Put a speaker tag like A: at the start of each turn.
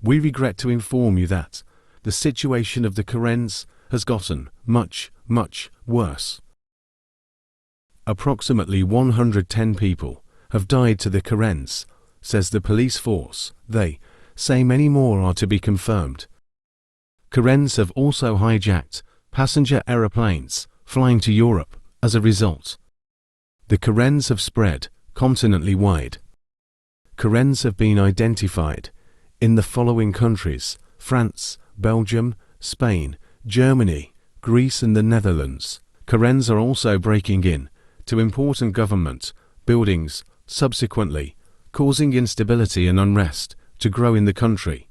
A: We regret to inform you that the situation of the Karens has gotten much, much worse. Approximately 110 people have died to the Karens, says the police force. They say many more are to be confirmed. Karens have also hijacked passenger aeroplanes flying to Europe as a result. The Karens have spread continentally wide. Karens have been identified in the following countries: France, Belgium, Spain, Germany, Greece and the Netherlands. Karens are also breaking in to important government buildings, subsequently causing instability and unrest to grow in the country.